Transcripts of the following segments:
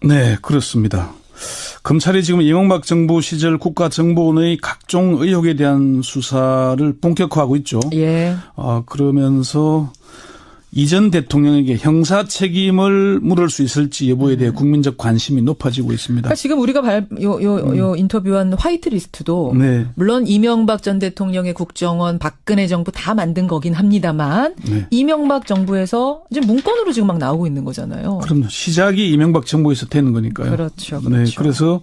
네, 그렇습니다. 검찰이 지금 이명박 정부 시절 국가정보원의 각종 의혹에 대한 수사를 본격화하고 있죠. 예. 그러면서 이전 대통령에게 형사 책임을 물을 수 있을지 여부에 대해 국민적 관심이 높아지고 있습니다. 그러니까 지금 우리가 인터뷰한 화이트리스트도 네. 물론 이명박 전 대통령의 국정원, 박근혜 정부 다 만든 거긴 합니다만 네. 이명박 정부에서 이제 문건으로 지금 막 나오고 있는 거잖아요. 그럼 시작이 이명박 정부에서 되는 거니까요. 그렇죠. 네, 그래서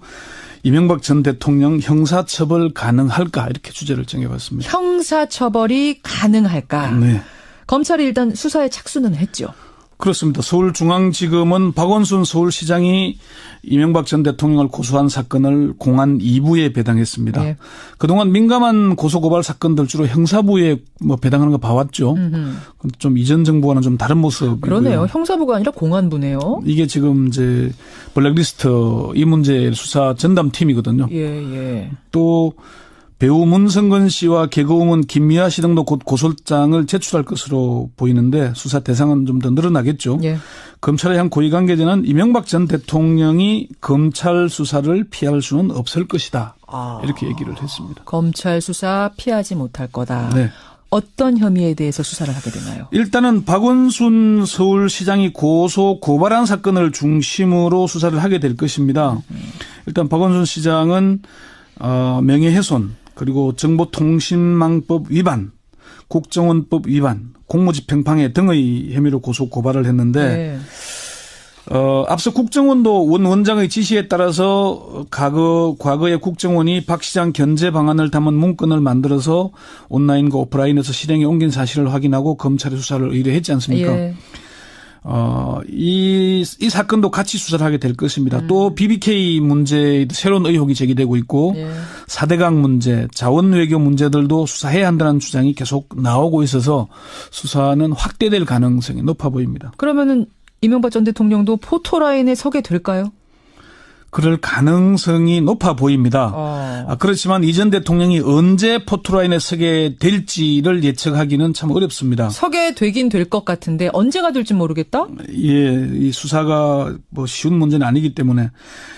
이명박 전 대통령 형사처벌 가능할까 이렇게 주제를 정해봤습니다. 형사처벌이 가능할까? 네. 검찰이 일단 수사에 착수는 했죠. 그렇습니다. 서울중앙지검은 박원순 서울시장이 이명박 전 대통령을 고소한 사건을 공안 2부에 배당했습니다. 네. 그동안 민감한 고소고발 사건들 주로 형사부에 배당하는 거 봐왔죠. 좀 이전 정부와는 좀 다른 모습이고요. 그러네요. 형사부가 아니라 공안부네요. 이게 지금 이제 블랙리스트 이 문제 수사 전담팀이거든요. 예. 또 배우 문성근 씨와 개그우먼 김미아 씨 등도 곧 고소장을 제출할 것으로 보이는데 수사 대상은 좀 더 늘어나겠죠. 예. 검찰의 한 고위 관계자는 이명박 전 대통령이 검찰 수사를 피할 수는 없을 것이다. 이렇게 얘기를 했습니다. 검찰 수사 피하지 못할 거다. 네. 어떤 혐의에 대해서 수사를 하게 되나요? 일단은 박원순 서울시장이 고발한 사건을 중심으로 수사를 하게 될 것입니다. 일단 박원순 시장은 명예훼손 그리고 정보통신망법 위반, 국정원법 위반, 공무집행방해 등의 혐의로 고발을 했는데 앞서 국정원도 원 원장의 지시에 따라서 과거의 국정원이 박 시장 견제 방안을 담은 문건을 만들어서 온라인과 오프라인에서 실행에 옮긴 사실을 확인하고 검찰에 수사를 의뢰했지 않습니까? 예. 이 사건도 같이 수사를 하게 될 것입니다. 또 BBK 문제에 새로운 의혹이 제기되고 있고 4대강 문제, 자원 외교 문제들도 수사해야 한다는 주장이 계속 나오고 있어서 수사는 확대될 가능성이 높아 보입니다. 그러면은 이명박 전 대통령도 포토라인에 서게 될까요? 그럴 가능성이 높아 보입니다. 그렇지만 이전 대통령이 언제 포토라인에 서게 될지를 예측하기는 참 어렵습니다. 서게 되긴 될 것 같은데 언제가 될지 모르겠다? 예, 이 수사가 쉬운 문제는 아니기 때문에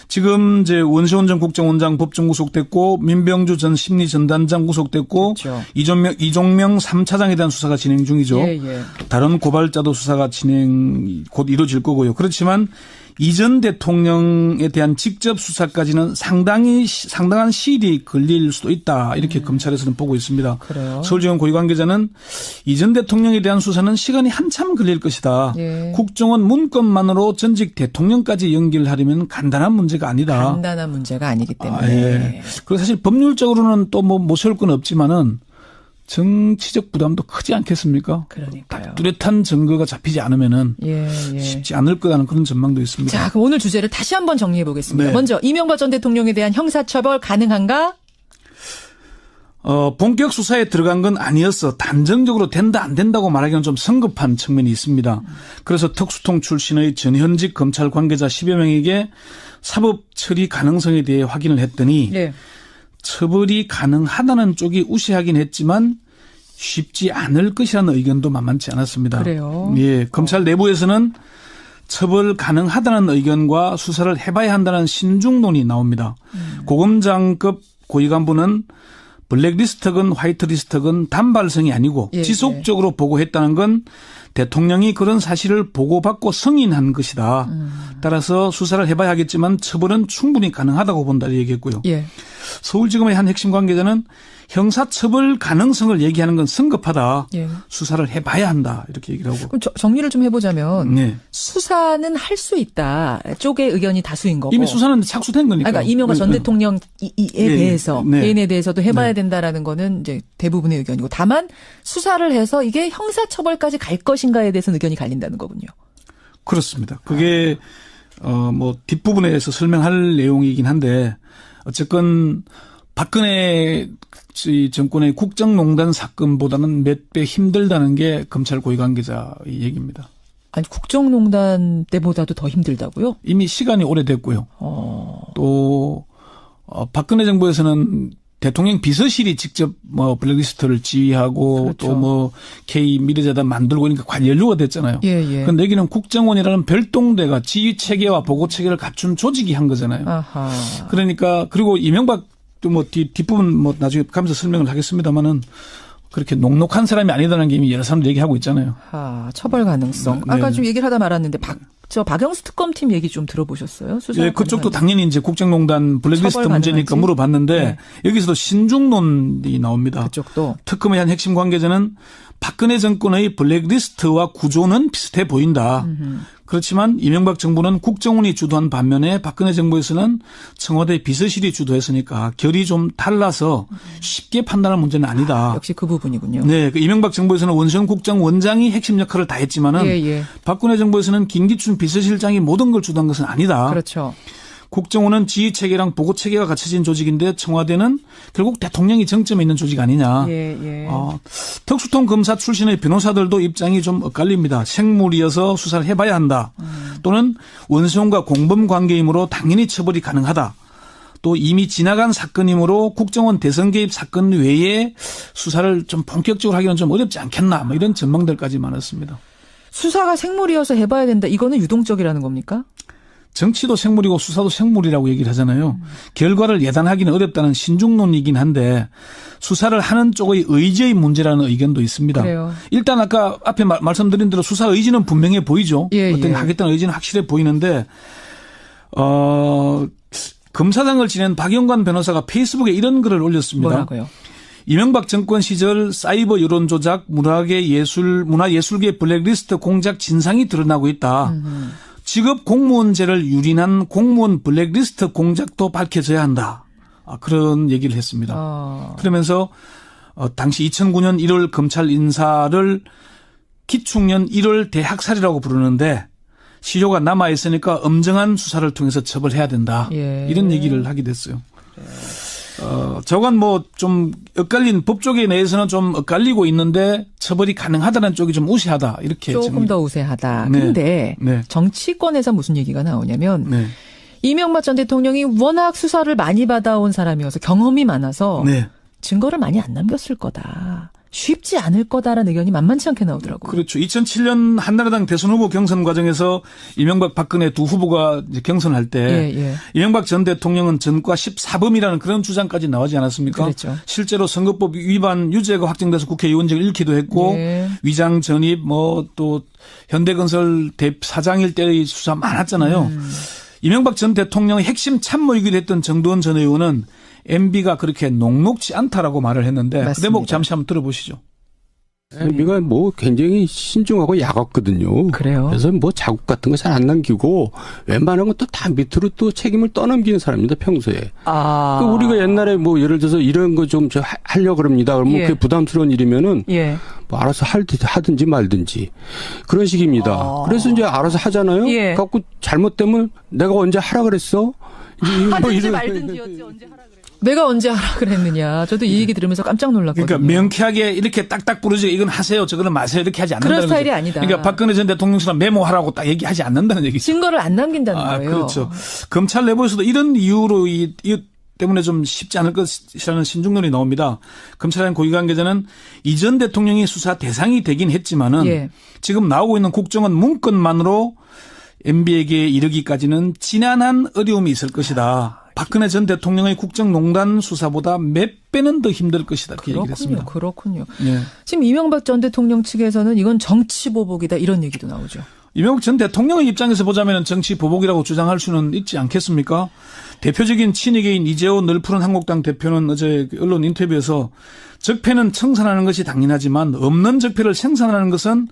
지금 이제 원시훈 전 국정원장 법정 구속됐고 민병주 전 심리전단장 구속됐고 그렇죠. 이종명 3차장에 대한 수사가 진행 중이죠. 예. 다른 고발자도 수사가 곧 이루어질 거고요. 그렇지만 이전 대통령에 대한 직접 수사까지는 상당한 시일이 걸릴 수도 있다. 이렇게 검찰에서는 보고 있습니다. 그래요? 서울지검 고위 관계자는 이전 대통령에 대한 수사는 시간이 한참 걸릴 것이다. 예. 국정원 문건만으로 전직 대통령까지 연결하려면 간단한 문제가 아니다. 간단한 문제가 아니기 때문에. 예. 그리고 사실 법률적으로는 또 못 세울 건 없지만은 정치적 부담도 크지 않겠습니까? 그러니까요. 뚜렷한 증거가 잡히지 않으면은 예. 쉽지 않을 거라는 그런 전망도 있습니다. 자, 그럼 오늘 주제를 다시 한번 정리해 보겠습니다. 네. 먼저 이명박 전 대통령에 대한 형사처벌 가능한가? 본격 수사에 들어간 건 아니었어. 단정적으로 된다 안 된다고 말하기는 좀 성급한 측면이 있습니다. 그래서 특수통 출신의 전현직 검찰 관계자 10여 명에게 사법 처리 가능성에 대해 확인을 했더니 네. 처벌이 가능하다는 쪽이 우세하긴 했지만 쉽지 않을 것이라는 의견도 만만치 않았습니다. 그래요? 예, 검찰 내부에서는 처벌 가능하다는 의견과 수사를 해봐야 한다는 신중론이 나옵니다. 고검장급 고위 간부는 블랙리스트건 화이트리스트건 단발성이 아니고 지속적으로 보고했다는 건 대통령이 그런 사실을 보고받고 승인한 것이다. 따라서 수사를 해봐야 하겠지만 처벌은 충분히 가능하다고 본다 얘기했고요. 예. 서울지검의 한 핵심 관계자는 형사처벌 가능성을 얘기하는 건 성급하다. 예. 수사를 해봐야 한다. 이렇게 얘기를 하고. 그럼 정리를 좀 해보자면 네. 수사는 할 수 있다 쪽의 의견이 다수인 거고. 이미 수사는 착수된 거니까. 그러니까 이명박 전 대통령에 대해서 네. 개인에 대해서도 해봐야 된다라는 거는 이제 대부분의 의견이고 다만 수사를 해서 이게 형사처벌까지 갈 것인가에 대해서는 의견이 갈린다는 거군요. 그렇습니다. 그게 뒷부분에서 설명할 내용이긴 한데 어쨌건 박근혜 정권의 국정농단 사건보다는 몇 배 힘들다는 게 검찰 고위 관계자의 얘기입니다. 아니 국정농단 때보다도 더 힘들다고요? 이미 시간이 오래됐고요. 또 박근혜 정부에서는 대통령 비서실이 직접 뭐 블랙리스트를 지휘하고 그렇죠. 또 뭐 K 미래재단 만들고 그러니까 관연료가 됐잖아요. 예, 예. 그런데 여기는 국정원이라는 별동대가 지휘 체계와 보고 체계를 갖춘 조직이 한 거잖아요. 아하. 그러니까 그리고 이명박도 뭐 뒷부분 뭐 나중에 가면서 설명을 하겠습니다만은 그렇게 녹록한 사람이 아니다라는 게 이미 여러 사람들 얘기하고 있잖아요. 처벌 가능성. 네. 아까 좀 얘기를 하다 말았는데 박영수 특검팀 얘기 좀 들어보셨어요? 수사. 예, 그쪽도 당연히 이제 국정농단 블랙리스트 처벌 문제니까 가능한지? 물어봤는데 네. 여기서도 신중론이 나옵니다. 그쪽도. 특검의 한 핵심 관계자는 박근혜 정권의 블랙리스트와 구조는 비슷해 보인다. 그렇지만 이명박 정부는 국정원이 주도한 반면에 박근혜 정부에서는 청와대 비서실이 주도했으니까 결이 좀 달라서 쉽게 판단할 문제는 아니다. 역시 그 부분이군요. 네, 그 이명박 정부에서는 원세훈 국정원장이 핵심 역할을 다 했지만은 예. 박근혜 정부에서는 김기춘 비서실장이 모든 걸 주도한 것은 아니다. 그렇죠. 국정원은 지휘 체계랑 보고 체계가 갖춰진 조직인데 청와대는 결국 대통령이 정점에 있는 조직 아니냐. 예. 특수통 검사 출신의 변호사들도 입장이 좀 엇갈립니다. 생물이어서 수사를 해봐야 한다. 또는 원세훈과 공범 관계이므로 당연히 처벌이 가능하다. 또 이미 지나간 사건이므로 국정원 대선 개입 사건 외에 수사를 좀 본격적으로 하기는 좀 어렵지 않겠나. 뭐 이런 전망들까지 많았습니다. 수사가 생물이어서 해봐야 된다. 이거는 유동적이라는 겁니까? 정치도 생물이고 수사도 생물이라고 얘기를 하잖아요. 결과를 예단하기는 어렵다는 신중론이긴 한데 수사를 하는 쪽의 의지의 문제라는 의견도 있습니다. 그래요. 일단 아까 앞에 말씀드린 대로 수사 의지는 분명해 보이죠. 예. 어떤 하겠다는 의지는 확실해 보이는데 검사장을 지낸 박영관 변호사가 페이스북에 이런 글을 올렸습니다. 뭐라고요? 이명박 정권 시절 사이버 여론 조작, 문화예술계 블랙리스트 공작 진상이 드러나고 있다. 직업 공무원제를 유린한 공무원 블랙리스트 공작도 밝혀져야 한다. 그런 얘기를 했습니다. 그러면서 당시 2009년 1월 검찰 인사를 기축년 1월 대학살이라고 부르는데 시효가 남아있으니까 엄정한 수사를 통해서 처벌해야 된다. 예. 이런 얘기를 하게 됐어요. 저건 뭐 좀 엇갈린 법조계 내에서는 좀 엇갈리고 있는데 처벌이 가능하다는 쪽이 좀 우세하다. 이렇게. 조금 더 우세하다. 네. 근데 네. 정치권에서 무슨 얘기가 나오냐면 네. 이명박 전 대통령이 워낙 수사를 많이 받아온 사람이어서 경험이 많아서 네. 증거를 많이 안 남겼을 거다. 쉽지 않을 거다라는 의견이 만만치 않게 나오더라고요. 그렇죠. 2007년 한나라당 대선 후보 경선 과정에서 이명박 박근혜 두 후보가 이제 경선할 때 예. 이명박 전 대통령은 전과 14범이라는 그런 주장까지 나오지 않았습니까? 그랬죠. 실제로 선거법 위반 유죄가 확정돼서 국회의원직을 잃기도 했고 예. 위장 전입 뭐 또 현대건설 사장일 때의 수사 많았잖아요. 이명박 전 대통령의 핵심 참모이기도 했던 정두원 전 의원은 MB가 그렇게 녹록지 않다라고 말을 했는데 맞습니다. 그 대목 잠시 한번 들어보시죠. MB가 뭐 굉장히 신중하고 야겁거든요. 그래요? 그래서 뭐 자국 같은 거 잘 안 남기고 웬만한 건 또 다 밑으로 또 책임을 떠넘기는 사람입니다, 평소에. 그 우리가 옛날에 뭐 예를 들어서 이런 거 좀 하려고 그럽니다. 그러면 예. 그게 부담스러운 일이면은 예. 뭐 알아서 하든지 말든지 그런 식입니다. 그래서 이제 알아서 하잖아요. 예. 갖고 잘못되면 내가 언제 하라 그랬어? 이제 뭐 하든지 말든지였지 언제 하라 그랬어. 내가 언제 하라 그랬느냐. 저도 이 얘기 들으면서 깜짝 놀랐거든요. 그러니까 명쾌하게 이렇게 딱딱 부르지 이건 하세요 저거는 마세요 이렇게 하지 않는다는 그런 스타일이 거죠. 아니다. 그러니까 박근혜 전 대통령처럼 메모하라고 딱 얘기하지 않는다는 얘기죠. 증거를 안 남긴다는 거예요. 그렇죠. 검찰 내부에서도 이런 이유로 이 때문에 좀 쉽지 않을 것이라는 신중론이 나옵니다. 검찰의 고위 관계자는 이전 대통령이 수사 대상이 되긴 했지만은 예. 지금 나오고 있는 국정원 문건만으로 MB에게 이르기까지는 지난한 어려움이 있을 것이다. 박근혜 전 대통령의 국정농단 수사보다 몇 배는 더 힘들 것이다. 이렇게 얘기를 했습니다. 그렇군요. 예. 지금 이명박 전 대통령 측에서는 이건 정치 보복이다 이런 얘기도 나오죠. 이명박 전 대통령의 입장에서 보자면 정치 보복이라고 주장할 수는 있지 않겠습니까? 대표적인 친이계인 이재호 늘푸른 한국당 대표는 어제 언론 인터뷰에서 적폐는 청산하는 것이 당연하지만 없는 적폐를 생산하는 것은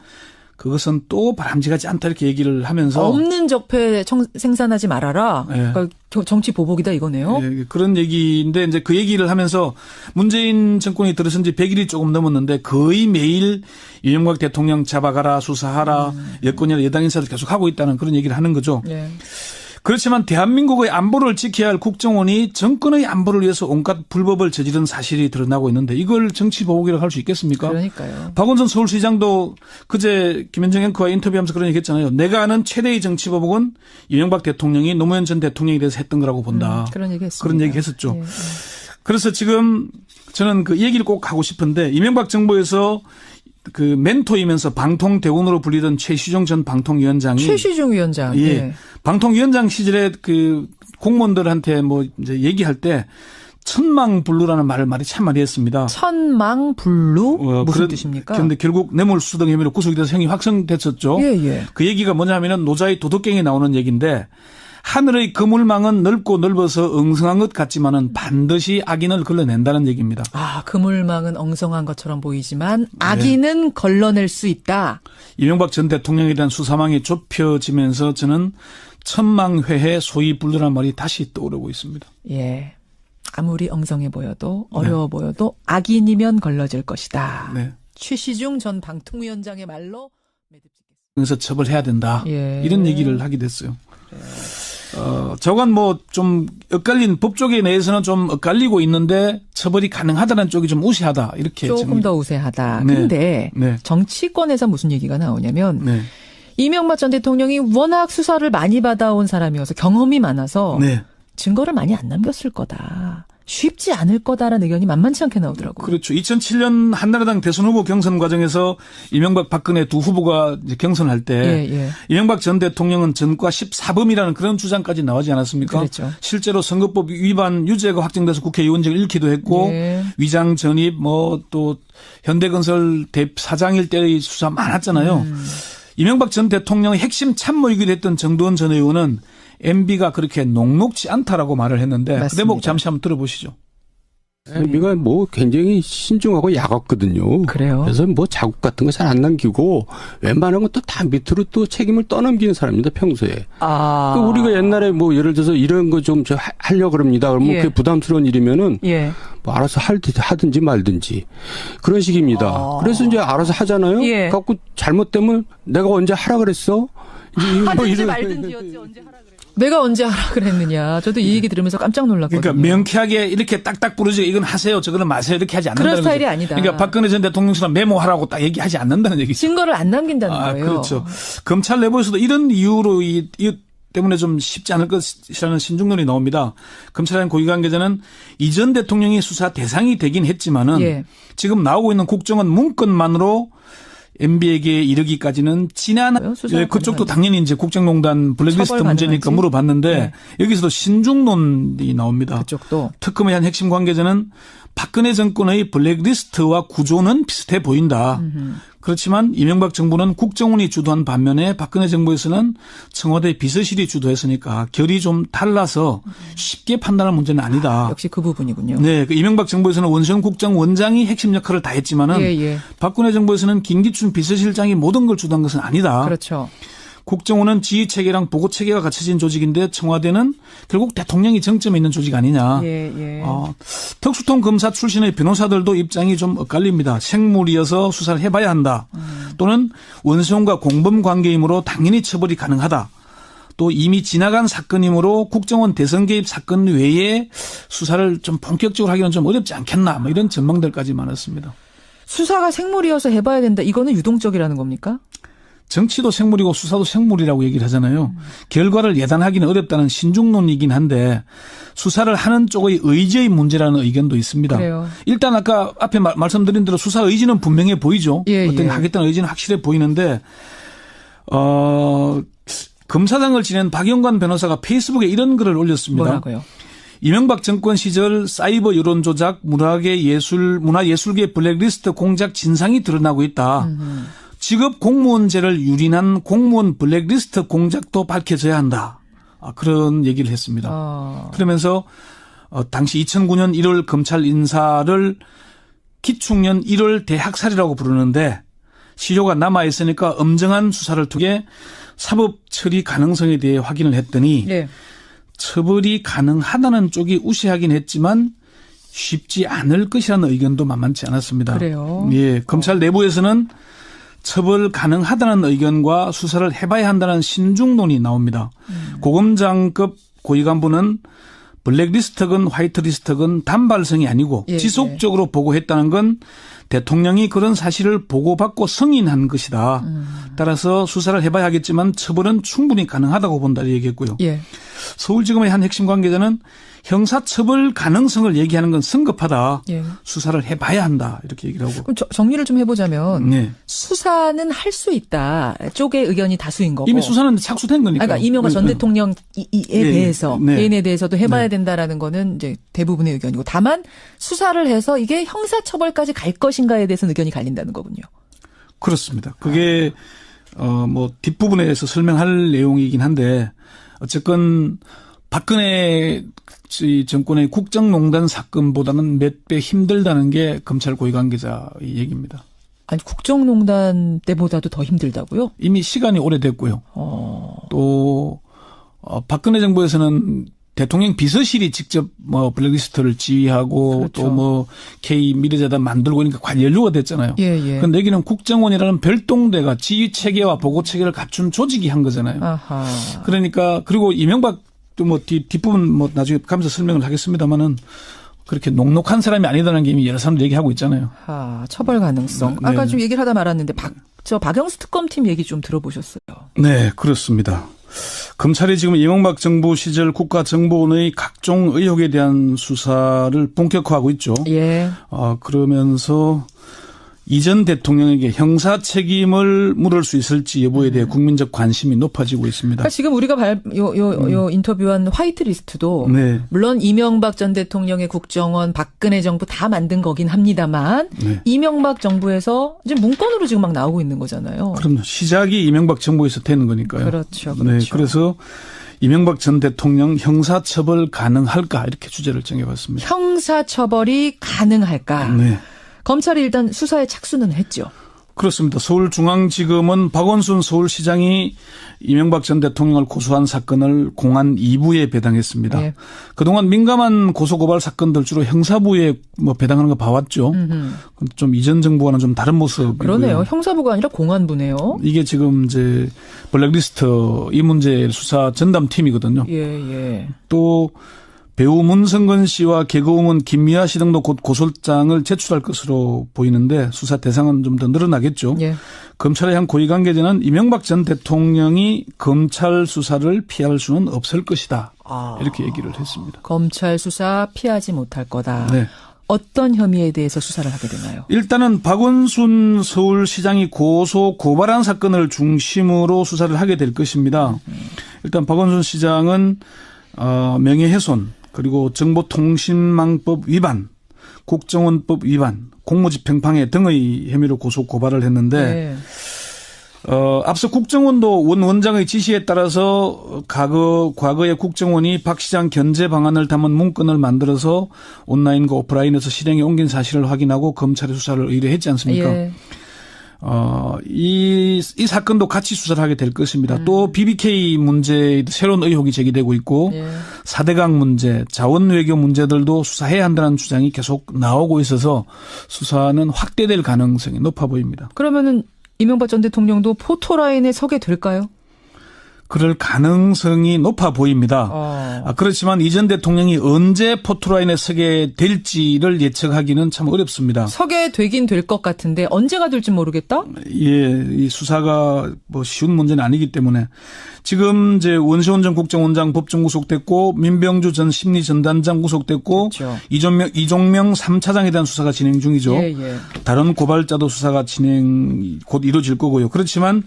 그것은 또 바람직하지 않다 이렇게 얘기를 하면서 없는 적폐 생산하지 말아라. 예. 그러니까 정치 보복이다 이거네요. 예, 그런 얘기인데 이제 그 얘기를 하면서 문재인 정권이 들어선 지 100일이 조금 넘었는데 거의 매일 이명박 대통령 잡아가라 수사하라 여권이나 여당 인사를 계속 하고 있다는 그런 얘기를 하는 거죠. 예. 그렇지만 대한민국의 안보를 지켜야 할 국정원이 정권의 안보를 위해서 온갖 불법을 저지른 사실이 드러나고 있는데 이걸 정치 보복이라고 할 수 있겠습니까? 그러니까요. 박원순 서울시장도 그제 김현정 앵커와 인터뷰하면서 그런 얘기 했잖아요. 내가 아는 최대의 정치 보복은 이명박 대통령이 노무현 전 대통령에 대해서 했던 거라고 본다. 그런 얘기 했습니다. 그런 얘기 했었죠. 예. 그래서 지금 저는 그 얘기를 꼭 하고 싶은데 이명박 정부에서 그 멘토이면서 방통대원으로 불리던 최시중 전 방통위원장이 최시중 위원장. 예. 네. 방통위원장 시절에 그 공무원들한테 뭐 이제 얘기할 때 천망불루라는 말이 참 많이 했습니다. 천망불루? 무슨 뜻입니까? 그런데 결국 뇌물수동 혐의로 구속이 돼서 형이 확정됐었죠. 예, 예. 그 얘기가 뭐냐면은 노자의 도덕경에 나오는 얘기인데 하늘의 그물망은 넓고 넓어서 엉성한 것 같지만은 반드시 악인을 걸러낸다는 얘기입니다. 아, 그물망은 엉성한 것처럼 보이지만 악인은 걸러낼 수 있다. 이명박 전 대통령에 대한 수사망이 좁혀지면서 저는 천망회해 소위 불루란 말이 다시 떠오르고 있습니다. 예. 아무리 엉성해 보여도 어려워 보여도 악인이면 걸러질 것이다. 네. 최시중 전 방통위원장의 말로 매듭짓겠습니다. 그래서 처벌해야 된다. 예. 이런 얘기를 하게 됐어요. 저건 뭐 좀 엇갈린 법조계 내에서는 좀 엇갈리고 있는데 처벌이 가능하다는 쪽이 좀 우세하다. 이렇게 조금 더 우세하다. 네. 근데 네. 정치권에서 무슨 얘기가 나오냐면 네. 이명박 전 대통령이 워낙 수사를 많이 받아온 사람이어서 경험이 많아서 네. 증거를 많이 안 남겼을 거다. 쉽지 않을 거다라는 의견이 만만치 않게 나오더라고요. 그렇죠. 2007년 한나라당 대선 후보 경선 과정에서 이명박 박근혜 두 후보가 이제 경선할 때 예. 이명박 전 대통령은 전과 14범이라는 그런 주장까지 나오지 않았습니까? 그렇죠. 실제로 선거법 위반 유죄가 확정돼서 국회의원직을 잃기도 했고 예. 위장 전입 뭐 또 현대건설 사장일 때의 수사 많았잖아요. 이명박 전 대통령의 핵심 참모이기도 했던 정두원 전 의원은 MB가 그렇게 녹록지 않다라고 말을 했는데 맞습니다. 그 대목 잠시 한번 들어보시죠. MB가 뭐 굉장히 신중하고 야겁거든요. 그래요? 그래서 뭐 자국 같은 거 잘 안 남기고 웬만한 건 또 다 밑으로 또 책임을 떠넘기는 사람입니다, 평소에. 아. 그 우리가 옛날에 뭐 예를 들어서 이런 거 좀 하려고 그럽니다. 그러면 예. 그게 부담스러운 일이면은 예. 뭐 알아서 하든지 말든지 그런 식입니다. 아. 그래서 이제 알아서 하잖아요. 예. 갖고 잘못되면 내가 언제 하라 그랬어? 이제 뭐 하든지 이런- 말든지였지 언제 하라 그랬어. 내가 언제 하라 그랬느냐. 저도 이 얘기 들으면서 깜짝 놀랐거든요. 그러니까 명쾌하게 이렇게 딱딱 부르지 이건 하세요 저거는 마세요 이렇게 하지 않는다는 그런 스타일이 거죠. 아니다. 그러니까 박근혜 전 대통령처럼 메모하라고 딱 얘기하지 않는다는 얘기죠. 증거를 안 남긴다는 아, 거예요. 그렇죠. 검찰 내부에서도 이런 이유로 이 때문에 좀 쉽지 않을 것이라는 신중론이 나옵니다. 검찰의 고위 관계자는 이전 대통령이 수사 대상이 되긴 했지만은 예. 지금 나오고 있는 국정원 문건만으로 MB에게 이르기까지는 지난 수사가 그쪽도 가능하죠. 당연히 이제 국정농단 블랙리스트 처벌 문제니까 가능한지? 물어봤는데 네. 여기서도 신중론이 나옵니다. 그쪽도. 특검의 한 핵심 관계자는 박근혜 정권의 블랙리스트와 구조는 비슷해 보인다. 그렇지만 이명박 정부는 국정원이 주도한 반면에 박근혜 정부에서는 청와대 비서실이 주도했으니까 결이 좀 달라서 쉽게 판단할 문제는 아니다. 역시 그 부분이군요. 네, 그 이명박 정부에서는 원시훈 국정원장이 핵심 역할을 다 했지만은 예. 박근혜 정부에서는 김기춘 비서실장이 모든 걸 주도한 것은 아니다. 그렇죠. 국정원은 지휘체계랑 보고체계가 갖춰진 조직인데 청와대는 결국 대통령이 정점에 있는 조직 아니냐. 예. 특수통 검사 출신의 변호사들도 입장이 좀 엇갈립니다. 생물이어서 수사를 해봐야 한다. 또는 원수원과 공범 관계이므로 당연히 처벌이 가능하다. 또 이미 지나간 사건이므로 국정원 대선 개입 사건 외에 수사를 좀 본격적으로 하기는 좀 어렵지 않겠나. 뭐 이런 전망들까지 많았습니다. 수사가 생물이어서 해봐야 된다. 이거는 유동적이라는 겁니까? 정치도 생물이고 수사도 생물이라고 얘기를 하잖아요. 결과를 예단하기는 어렵다는 신중론이긴 한데 수사를 하는 쪽의 의지의 문제라는 의견도 있습니다. 그래요. 일단 아까 앞에 말씀드린 대로 수사 의지는 분명해 보이죠. 어떻게 하겠다는 의지는 확실해 보이는데 검사장을 지낸 박영관 변호사가 페이스북에 이런 글을 올렸습니다. 뭐라고요? 이명박 정권 시절 사이버 여론 조작, 문화예술계 블랙리스트 공작 진상이 드러나고 있다. 직업 공무원제를 유린한 공무원 블랙리스트 공작도 밝혀져야 한다. 그런 얘기를 했습니다. 그러면서 당시 2009년 1월 검찰 인사를 기축년 1월 대학살이라고 부르는데 시효가 남아있으니까 엄정한 수사를 통해 사법 처리 가능성에 대해 확인을 했더니 처벌이 가능하다는 쪽이 우세하긴 했지만 쉽지 않을 것이라는 의견도 만만치 않았습니다. 그래요? 예, 검찰 내부에서는 처벌 가능하다는 의견과 수사를 해봐야 한다는 신중론이 나옵니다. 고검장급 고위 간부는 블랙리스트건 화이트리스트건 단발성이 아니고 지속적으로 보고했다는 건 대통령이 그런 사실을 보고받고 승인한 것이다. 따라서 수사를 해봐야 하겠지만 처벌은 충분히 가능하다고 본다 얘기했고요. 서울지검의 한 핵심 관계자는 형사처벌 가능성을 얘기하는 건 성급하다. 예. 수사를 해봐야 한다. 이렇게 얘기를 하고. 그럼 정리를 좀 해보자면 네. 수사는 할 수 있다 쪽의 의견이 다수인 거고. 이미 수사는 착수된 거니까. 그러니까 이명박 전 대통령에 대해서 네. 개인에 대해서도 해봐야 네. 된다라는 거는 이제 대부분의 의견이고, 다만 수사를 해서 이게 형사처벌까지 갈 것인가에 대해서는 의견이 갈린다는 거군요. 그렇습니다. 그게 뭐 뒷부분에서 설명할 내용이긴 한데 어쨌건 박근혜 정권의 국정농단 사건보다는 몇 배 힘들다는 게 검찰 고위 관계자의 얘기입니다. 아니, 국정농단 때보다도 더 힘들다고요? 이미 시간이 오래됐고요. 또 박근혜 정부에서는 대통령 비서실이 직접 뭐 블랙리스트를 지휘하고 그렇죠. 또 뭐 K 미래재단 만들고 그러니까 관연료가 됐잖아요. 예, 예. 그런데 여기는 국정원이라는 별동대가 지휘 체계와 보고 체계를 갖춘 조직이 한 거잖아요. 아하. 그러니까 그리고 이명박 또 뭐 뒷부분 뭐 나중에 가면서 설명을 하겠습니다만은 그렇게 녹록한 사람이 아니다라는 게 이미 여러 사람들 얘기하고 있잖아요. 처벌 가능성. 네. 아까 좀 얘기를 하다 말았는데 박영수 특검팀 얘기 좀 들어보셨어요? 네, 그렇습니다. 검찰이 지금 이명박 정부 시절 국가정보원의 각종 의혹에 대한 수사를 본격화하고 있죠. 예. 그러면서 이전 대통령에게 형사 책임을 물을 수 있을지 여부에 대해 국민적 관심이 높아지고 있습니다. 그러니까 지금 우리가 인터뷰한 화이트리스트도 네. 물론 이명박 전 대통령의 국정원, 박근혜 정부 다 만든 거긴 합니다만 네. 이명박 정부에서 이제 문건으로 지금 막 나오고 있는 거잖아요. 그럼 시작이 이명박 정부에서 되는 거니까요. 그렇죠. 네, 그래서 이명박 전 대통령 형사처벌 가능할까 이렇게 주제를 정해봤습니다. 형사처벌이 가능할까? 네. 검찰이 일단 수사에 착수는 했죠. 그렇습니다. 서울중앙지검은 박원순 서울시장이 이명박 전 대통령을 고소한 사건을 공안 2부에 배당했습니다. 네. 그동안 민감한 고소고발 사건들 주로 형사부에 뭐 배당하는 거 봐왔죠. 좀 이전 정부와는 좀 다른 모습이고요. 그러네요. 형사부가 아니라 공안부네요. 이게 지금 이제 블랙리스트 이 문제 수사 전담팀이거든요. 예. 또 배우 문성근 씨와 개그우먼 김미아 씨 등도 곧 고소장을 제출할 것으로 보이는데 수사 대상은 좀 더 늘어나겠죠. 예. 검찰의 한 고위 관계자는 이명박 전 대통령이 검찰 수사를 피할 수는 없을 것이다. 이렇게 얘기를 했습니다. 검찰 수사 피하지 못할 거다. 네. 어떤 혐의에 대해서 수사를 하게 되나요? 일단은 박원순 서울시장이 고발한 사건을 중심으로 수사를 하게 될 것입니다. 일단 박원순 시장은 명예훼손 그리고 정보통신망법 위반, 국정원법 위반, 공무집행방해 등의 혐의로 고발을 했는데 앞서 국정원도 원장의 지시에 따라서 과거의 국정원이 박 시장 견제 방안을 담은 문건을 만들어서 온라인과 오프라인에서 실행에 옮긴 사실을 확인하고 검찰에 수사를 의뢰했지 않습니까? 예. 이 사건도 같이 수사를 하게 될 것입니다. 또 BBK 문제에 새로운 의혹이 제기되고 있고 예. 4대강 문제, 자원 외교 문제들도 수사해야 한다는 주장이 계속 나오고 있어서 수사는 확대될 가능성이 높아 보입니다. 그러면은 이명박 전 대통령도 포토라인에 서게 될까요? 그럴 가능성이 높아 보입니다. 그렇지만 이전 대통령이 언제 포토라인에 서게 될지를 예측하기는 참 어렵습니다. 서게 되긴 될 것 같은데 언제가 될지 모르겠다? 예, 이 수사가 뭐 쉬운 문제는 아니기 때문에 지금 이제 원세훈 전 국정원장 법정 구속됐고 민병주 전 심리전단장 구속됐고 그렇죠. 이종명 3차장에 대한 수사가 진행 중이죠. 예. 다른 고발자도 수사가 곧 이루어질 거고요. 그렇지만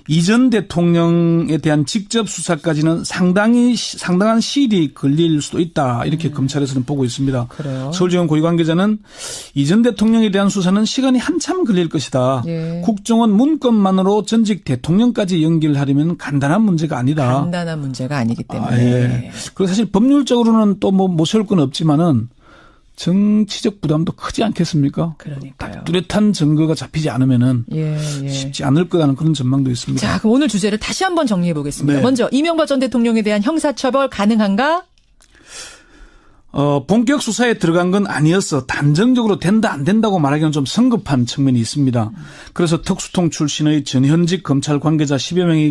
이전 대통령에 대한 직접 수사까지는 상당한 시일이 걸릴 수도 있다. 이렇게 검찰에서는 보고 있습니다. 그래요? 서울지검 고위 관계자는 이전 대통령에 대한 수사는 시간이 한참 걸릴 것이다. 예. 국정원 문건만으로 전직 대통령까지 연기를 하려면 간단한 문제가 아니다. 간단한 문제가 아니기 때문에. 예. 그리고 사실 법률적으로는 또 뭐 못 세울 건 없지만은 정치적 부담도 크지 않겠습니까? 그러니까요. 뚜렷한 증거가 잡히지 않으면은 예. 쉽지 않을 거라는 그런 전망도 있습니다. 자, 그럼 오늘 주제를 다시 한번 정리해 보겠습니다. 네. 먼저 이명박 전 대통령에 대한 형사처벌 가능한가? 본격 수사에 들어간 건 아니었어. 단정적으로 된다 안 된다고 말하기는 좀 성급한 측면이 있습니다. 그래서 특수통 출신의 전현직 검찰 관계자 10여 명이